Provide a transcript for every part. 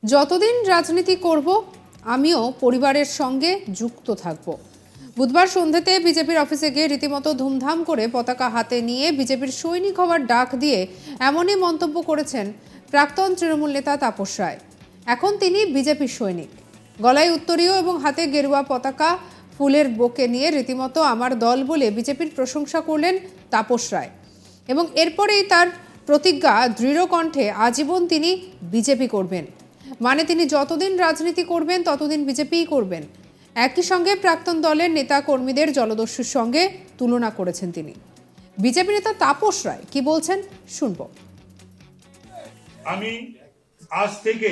যতদিন রাজনীতি করব আমিও পরিবারের সঙ্গে যুক্ত থাকব। বুধবার সন্ধ্যাতে বিজেপির অফিসে গিয়ে রীতিমতো ধুমধাম করে পতাকা হাতে নিয়ে বিজেপির সৈনিক হওয়ার ডাক দিয়ে এমনই মন্তব্য করেছেন প্রাক্তন তৃণমূল নেতা তাপস রায়। এখন তিনি বিজেপির সৈনিক। গলায় উত্তরীয় এবং হাতে গেরুয়া পতাকা ফুলের বোকে নিয়ে রীতিমতো আমার দল বলে বিজেপির প্রশংসা করলেন তাপস রায় এবং এরপরেই তার প্রতিজ্ঞা দৃঢ় কণ্ঠে আজীবন তিনি বিজেপি করবেন। মানে তিনি যতদিন রাজনীতি করবেন ততদিন বিজেপিই করবেন। একই সঙ্গে প্রাক্তন দলের নেতা কর্মীদের জলদস্যুর সঙ্গে তুলনা করেছেন তিনি। বিজেপি নেতা তাপস রায় কি বলছেন শুনব। আমি আজ থেকে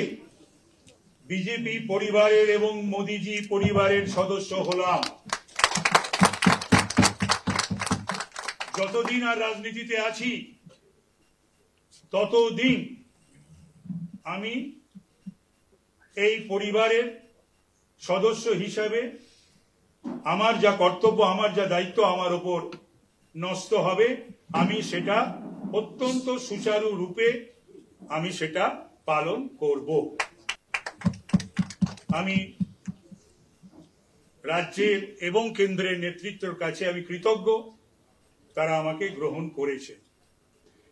বিজেপি পরিবারের এবং মোদিজি পরিবারের সদস্য হলাম। যতদিন আর রাজনীতিতে আছি ততদিন আমি এই পরিবারের সদস্য হিসাবে আমার যা কর্তব্য, আমার যা দায়িত্ব আমার উপর ন্যস্ত হবে, আমি সেটা অত্যন্ত সুচারু রূপে আমি সেটা পালন করব। আমি রাজ্যের এবং কেন্দ্রের নেতৃত্বের কাছে আমি কৃতজ্ঞ, তারা আমাকে গ্রহণ করেছে।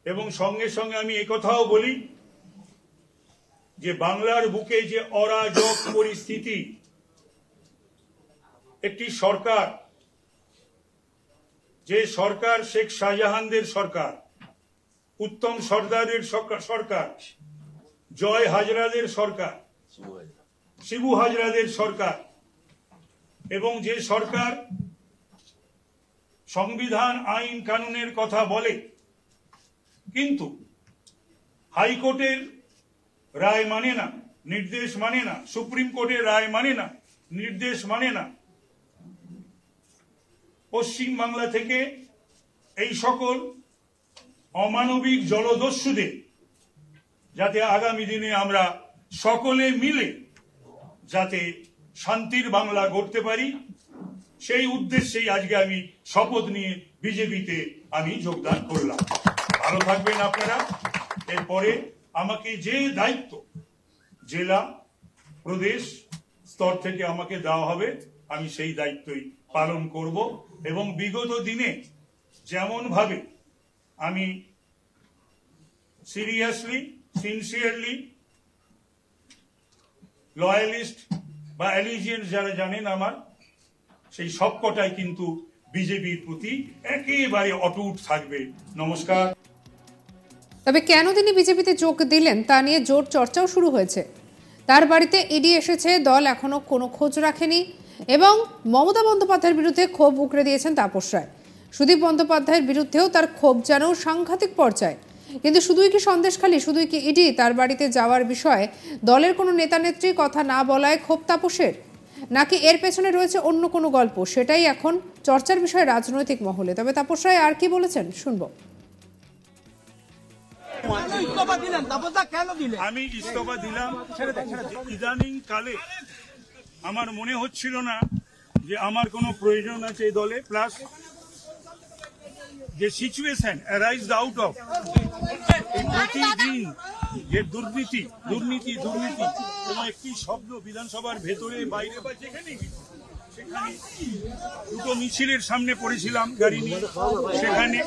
এবং সঙ্গে সঙ্গে আমি একথাও বলি যে বাংলার বুকে যে অরাজক পরিস্থিতি, একটি সরকার, যে সরকার শেখ শাহজাহানদের সরকার, উত্তম সর্দারের সরকার, জয় হাজরাদের সরকার, শিবু হাজরাদের সরকার, এবং যে সরকার সংবিধান আইন কানুনের কথা বলে কিন্তু হাইকোর্টের রায় মানে না, নির্দেশ মানে না, সুপ্রিম কোর্টের রায় মানে না, নির্দেশ মানে না, পশ্চিম বাংলা থেকে এই সকল অমানবিক জলদস্যুদের যাতে আগামী দিনে আমরা সকলে মিলে যাতে শান্তির বাংলা গড়তে পারি, সেই উদ্দেশ্যেই আজকে আমি শপথ নিয়ে বিজেপিতে আমি যোগদান করলাম। ভালো থাকবেন আপনারা। এরপরে আমাকে যে দায়িত্ব জেলা প্রদেশ স্তর থেকে আমাকে দেওয়া হবে আমি সেই দায়িত্বই পালন করব। এবং বিগত দিনে যেমন ভাবে আমি সিরিয়াসলি, সিনসিয়ারলি, লয়ালিস্ট বা অ্যালিজিয়েন্স যারা জানেন আমার, সেই সবকটাই কিন্তু বিজেপির প্রতি একেবারে অটুট থাকবে। নমস্কার। তবে কেন তিনি বিজেপিতে যোগ দিলেন তা নিয়ে জোর চর্চাও শুরু হয়েছে। তার বাড়িতে ইডি এসেছে, দল এখনো কোনো খোঁজ রাখেনি এবং মমতা বন্দ্যোপাধ্যায়ের বিরুদ্ধে ক্ষোভ উগরে দিয়েছেন তাপস রায়। সুদীপ বন্দ্যোপাধ্যায়ের বিরুদ্ধেও তার ক্ষোভ যেন সাংঘাতিক পর্যায়ে। কিন্তু শুধুই কি সন্দেশখালী, শুধুই কি ইডি তার বাড়িতে যাওয়ার বিষয়ে দলের কোনো নেতা নেত্রী কথা না বলায় ক্ষোভ তাপসের, নাকি এর পেছনে রয়েছে অন্য কোনো গল্প, সেটাই এখন চর্চার বিষয় রাজনৈতিক মহলে। তবে তাপস রায় আর কি বলেছেন শুনবো। আমি ইস্তফা দিলাম ইদানিং কালে আমার মনে হচ্ছিল না যে আমার কোনো প্রয়োজন আছে এই দলে। প্লাস যে সিচুয়েশন অ্যারাইজড আউট অফ এই প্রতিদিন যে দুর্নীতি দুর্নীতি দুর্নীতি এবং একটি শব্দ বিধানসভার ভেতরে বাইরে বা যেখানেই সেখানে দুটো মিছিলের সামনে পড়েছিলাম গাড়ি নিয়ে, সেখানে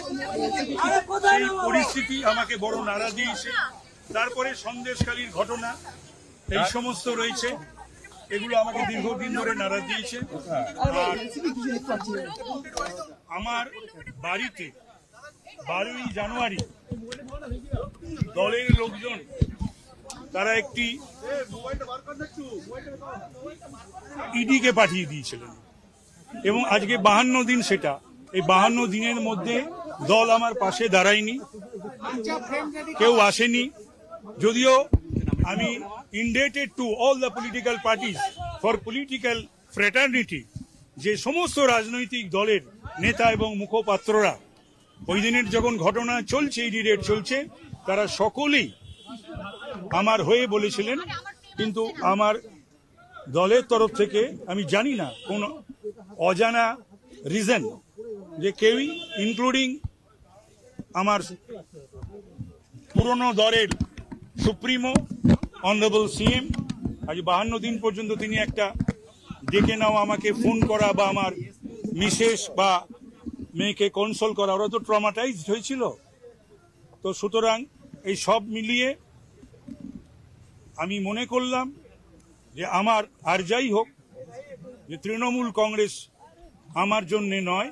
সেই পরিস্থিতি আমাকে বড় নাড়া দিয়েছে। তারপরে সন্দেশখালীর ঘটনা, এই সমস্ত রয়েছে, এগুলো আমাকে দীর্ঘদিন ধরে নাড়া দিয়েছে। আর আমার বাড়িতে 12ই জানুয়ারি দলের লোকজন তারা একটি ইডিকে পাঠিয়ে দিয়েছিলেন এবং আজকে 52 দিন, সেটা এই 52 দিনের মধ্যে দল আমার পাশে দাঁড়ায়নি, কেউ আসেনি। যদিও আমি ইন্ডেটেড to all the political parties for political fraternity, যে সমস্ত রাজনৈতিক দলের নেতা এবং মুখপাত্ররা ওই দিনের যখন ঘটনা চলছে, ইডি রেড চলছে, তারা সকলেই আমার হয়ে বলেছিলেন। কিন্তু আমার দলের তরফ থেকে আমি জানি না কোন অজানা রিজন যে কেউই, ইনক্লুডিং আমার পুরনো দলের সুপ্রিমো অনারেবল সিএম আজ 52 দিন পর্যন্ত তিনি একটা ডেকে নাও, আমাকে ফোন করা বা আমার মিসেস বা মেয়েকে কনসোল করা, ওরা তো ট্রমাটাইজড হয়েছিল। তো সুতরাং এই সব মিলিয়ে আমি মনে করলাম যে আমার আর যাই হোক, যে তৃণমূল কংগ্রেস আমার জন্যে নয়,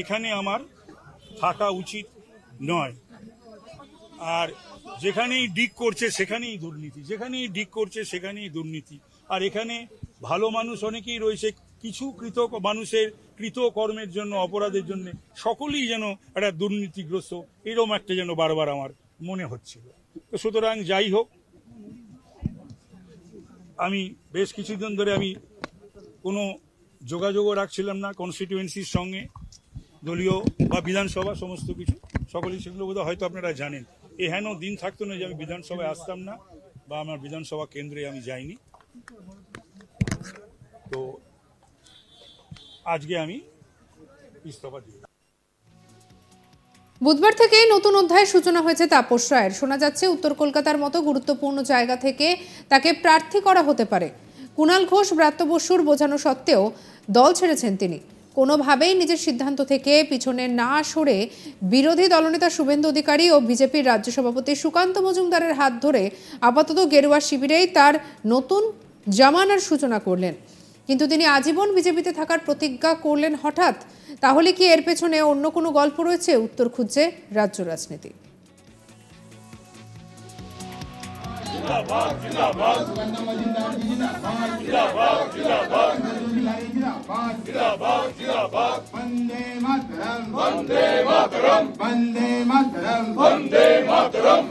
এখানে আমার থাকা উচিত নয়। আর যেখানেই ডিগ করছে সেখানেই দুর্নীতি, যেখানেই ডিগ করছে সেখানেই দুর্নীতি। আর এখানে ভালো মানুষ অনেকেই রয়েছে, কিছু মানুষের কৃতকর্মের জন্য, অপরাধের জন্য সকলেই যেন একটা দুর্নীতিগ্রস্ত, এরকম একটা যেন বারবার আমার মনে হচ্ছিল। তো সুতরাং যাই হোক, আমি বেশ কিছুদিন ধরে আমি কোনো যোগাযোগও রাখছিলাম না কনস্টিটিউয়েন্সির সঙ্গে, দলীয় বা বিধানসভা সমস্ত কিছু, সকলেই সেগুলো বোধহয় হয়তো আপনারা জানেন। হেন দিন থাকতো না যে আমি বিধানসভায় আসতাম না বা আমার বিধানসভা কেন্দ্রে আমি যাইনি। তো আজকে আমি ইস্তফা দিই। বুধবার থেকেই নতুন অধ্যায়ের সূচনা হয়েছে তাপস রায়ের। শোনা যাচ্ছে উত্তর কলকাতার মতো গুরুত্বপূর্ণ জায়গা থেকে তাকে প্রার্থী করা হতে পারে। কুণাল ঘোষ, ব্রাত্য বসুর বোঝানো সত্ত্বেও দল ছেড়েছেন তিনি। কোনোভাবেই নিজের সিদ্ধান্ত থেকে পিছনে না সরে বিরোধী দলনেতা শুভেন্দু অধিকারী ও বিজেপির রাজ্য সভাপতি সুকান্ত মজুমদারের হাত ধরে আপাতত গেরুয়া শিবিরেই তার নতুন জামানার সূচনা করলেন। কিন্তু তিনি আজীবন বিজেপিতে থাকার প্রতিজ্ঞা করলেন হঠাৎ। তাহলে কি এর পেছনে অন্য কোনো গল্প রয়েছে? উত্তর খুঁজছে রাজ্য রাজনীতি।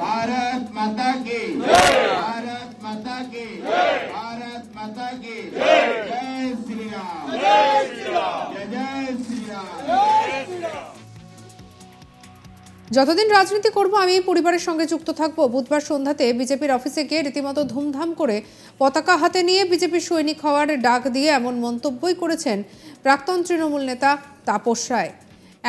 भारत माता की भारत माता की भारत माता की जय श्री राम जय श्री राम जय श्री राम। যতদিন রাজনীতি করব আমি পরিবারের সঙ্গে যুক্ত থাকব। বুধবার সন্ধ্যাতে বিজেপির অফিসে গিয়ে রীতিমতো ধুমধাম করে পতাকা হাতে নিয়ে বিজেপির সৈনিক হওয়ার ডাক দিয়ে এমন মন্তব্যই করেছেন প্রাক্তন তৃণমূল নেতা তাপস রায়।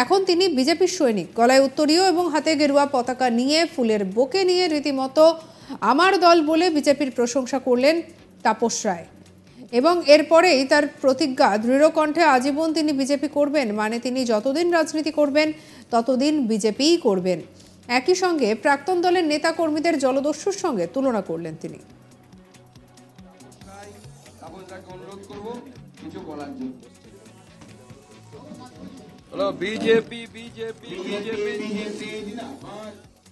এখন তিনি বিজেপির সৈনিক, গলায় উত্তরীয় এবং হাতে গেরুয়া পতাকা নিয়ে, ফুলের বোকে নিয়ে রীতিমতো আমার দল বলে বিজেপির প্রশংসা করলেন তাপস রায়। এবং এরপরেই তার প্রতিজ্ঞা, দৃঢ় কণ্ঠে আজীবন তিনি বিজেপি করবেন, মানে তিনি যতদিন রাজনীতি করবেন ততদিন বিজেপিই করবেন। একই সঙ্গে প্রাক্তন দলের নেতা কর্মীদের জলদস্যুর সঙ্গে তুলনা করলেন তিনি।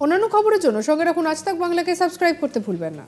অন্যান্য খবরের জন্য সঙ্গে রাখুন আজ তাক বাংলাকে, সাবস্ক্রাইব করতে ভুলবেন না।